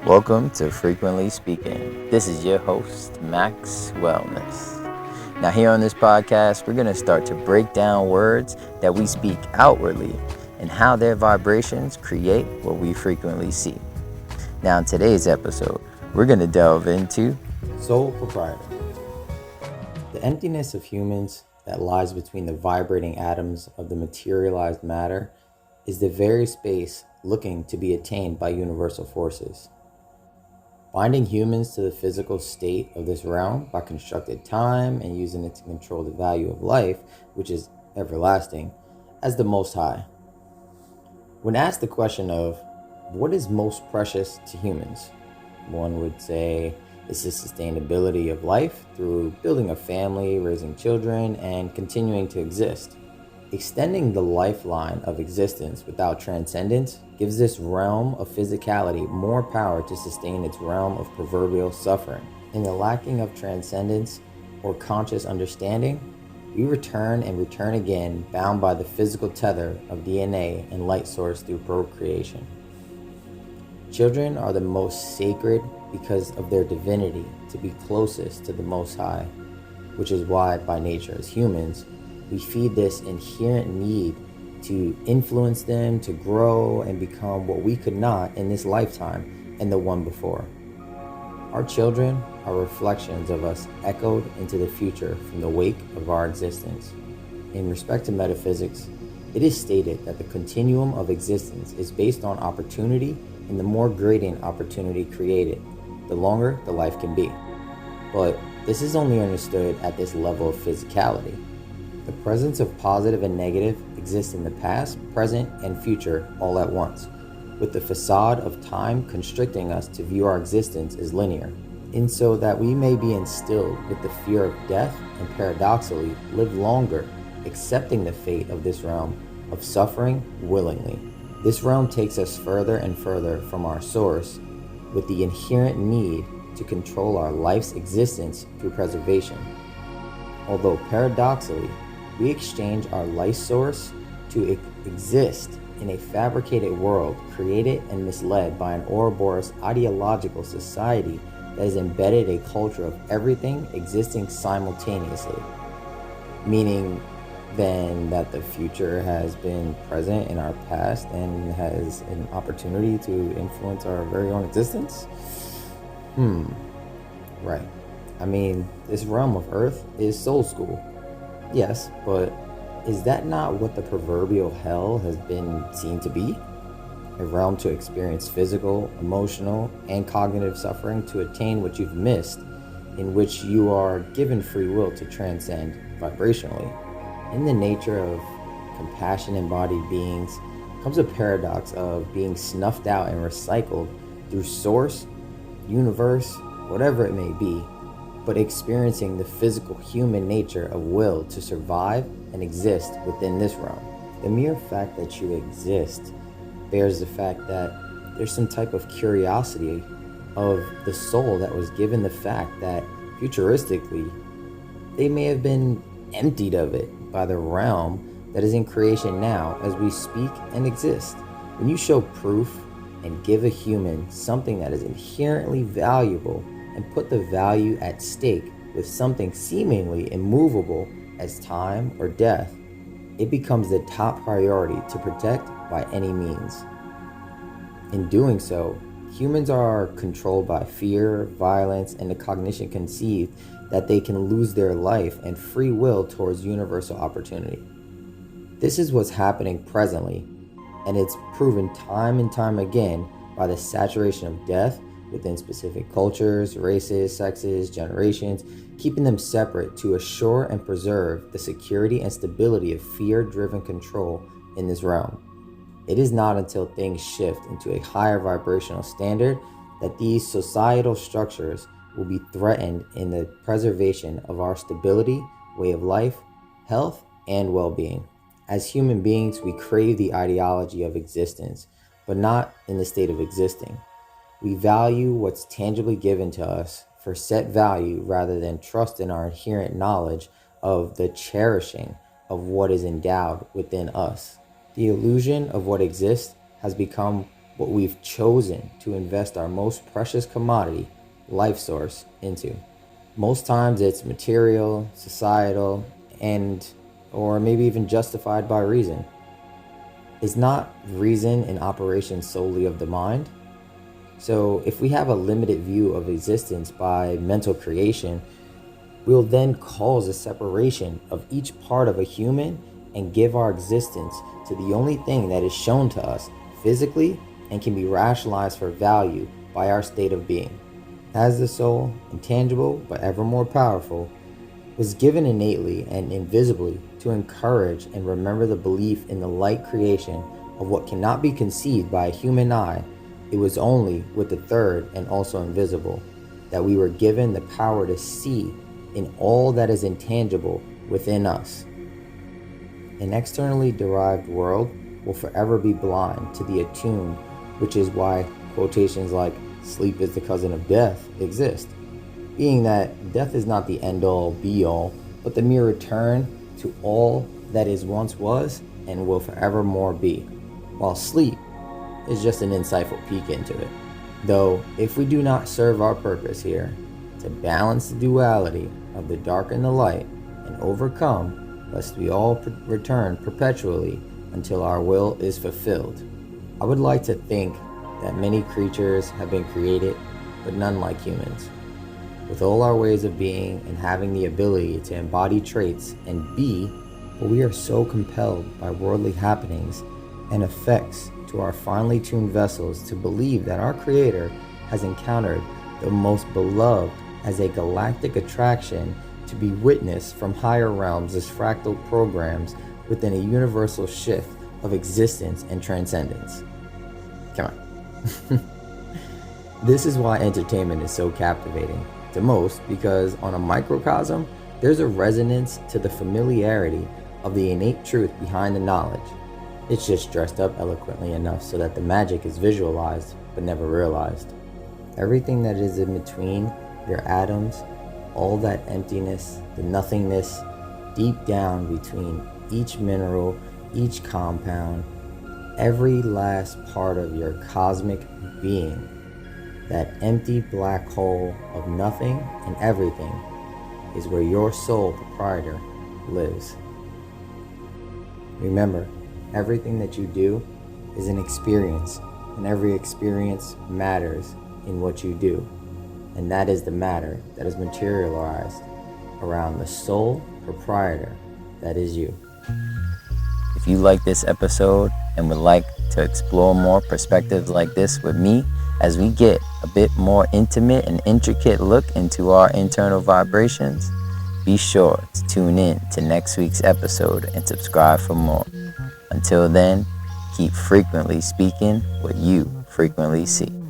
Welcome to Frequently Speaking. This is your host, Maxwellness. Now, here on this podcast, we're going to start to break down words that we speak outwardly and how their vibrations create what we frequently see. Now, in today's episode, we're going to delve into Soul Proprietor. The emptiness of humans that lies between the vibrating atoms of the materialized matter is the very space looking to be attained by universal forces. Binding humans to the physical state of this realm by constructed time and using it to control the value of life, which is everlasting, as the Most High. When asked the question of what is most precious to humans, one would say it's the sustainability of life through building a family, raising children, and continuing to exist. Extending the lifeline of existence without transcendence gives this realm of physicality more power to sustain its realm of proverbial suffering. In the lacking of transcendence or conscious understanding, we return and return again, bound by the physical tether of DNA and light source through procreation. Children are the most sacred because of their divinity to be closest to the Most High, which is why, by nature as humans, we feed this inherent need to influence them to grow and become what we could not in this lifetime and the one before. Our children are reflections of us echoed into the future from the wake of our existence. In respect to metaphysics, it is stated that the continuum of existence is based on opportunity, and the more gradient opportunity created, the longer the life can be. But this is only understood at this level of physicality. The presence of positive and negative exists in the past, present, and future all at once, with the facade of time constricting us to view our existence as linear, and so that we may be instilled with the fear of death and paradoxically live longer, accepting the fate of this realm of suffering willingly. This realm takes us further and further from our source, with the inherent need to control our life's existence through preservation. Although paradoxically, we exchange our life source to exist in a fabricated world created and misled by an Ouroboros ideological society that has embedded a culture of everything existing simultaneously, meaning then that the future has been present in our past and has an opportunity to influence our very own existence? Right. I mean, this realm of Earth is soul school. Yes, but is that not what the proverbial hell has been seen to be? A realm to experience physical, emotional, and cognitive suffering to attain what you've missed, in which you are given free will to transcend vibrationally. In the nature of compassion-embodied beings comes a paradox of being snuffed out and recycled through source, universe, whatever it may be, but experiencing the physical human nature of will to survive and exist within this realm. The mere fact that you exist bears the fact that there's some type of curiosity of the soul that was given the fact that futuristically they may have been emptied of it by the realm that is in creation now as we speak and exist. When you show proof and give a human something that is inherently valuable and put the value at stake with something seemingly immovable as time or death, it becomes the top priority to protect by any means. In doing so, humans are controlled by fear, violence, and the cognition conceived that they can lose their life and free will towards universal opportunity. This is what's happening presently, and it's proven time and time again by the saturation of death within specific cultures, races, sexes, generations, keeping them separate to assure and preserve the security and stability of fear-driven control in this realm. It is not until things shift into a higher vibrational standard that these societal structures will be threatened in the preservation of our stability, way of life, health, and well-being. As human beings, we crave the ideology of existence, but not in the state of existing. We value what's tangibly given to us for set value rather than trust in our inherent knowledge of the cherishing of what is endowed within us. The illusion of what exists has become what we've chosen to invest our most precious commodity, life source, into. Most times it's material, societal, and or maybe even justified by reason. Is not reason an operation solely of the mind? So if we have a limited view of existence by mental creation, we'll then cause a separation of each part of a human and give our existence to the only thing that is shown to us physically and can be rationalized for value by our state of being. As the soul, intangible but ever more powerful, was given innately and invisibly to encourage and remember the belief in the light creation of what cannot be conceived by a human eye, it was only with the third and also invisible that we were given the power to see in all that is intangible within us. An externally derived world will forever be blind to the attuned, which is why quotations like "sleep is the cousin of death" exist, being that death is not the end-all be-all, but the mere return to all that is once was and will forevermore be, while sleep is just an insightful peek into it. Though, if we do not serve our purpose here, to balance the duality of the dark and the light, and overcome, lest we all return perpetually until our will is fulfilled. I would like to think that many creatures have been created, but none like humans. With all our ways of being and having the ability to embody traits and be, but we are so compelled by worldly happenings and effects to our finely tuned vessels to believe that our Creator has encountered the most beloved as a galactic attraction to be witnessed from higher realms as fractal programs within a universal shift of existence and transcendence. Come on. This is why entertainment is so captivating to most, because on a microcosm, there's a resonance to the familiarity of the innate truth behind the knowledge. It's just dressed up eloquently enough so that the magic is visualized but never realized. Everything that is in between your atoms, all that emptiness, the nothingness, deep down between each mineral, each compound, every last part of your cosmic being, that empty black hole of nothing and everything, is where your soul proprietor lives. Remember, everything that you do is an experience, and every experience matters in what you do. And that is the matter that is materialized around the soul proprietor that is you. If you like this episode and would like to explore more perspectives like this with me as we get a bit more intimate and intricate look into our internal vibrations, be sure to tune in to next week's episode and subscribe for more. Until then, keep frequently speaking what you frequently see.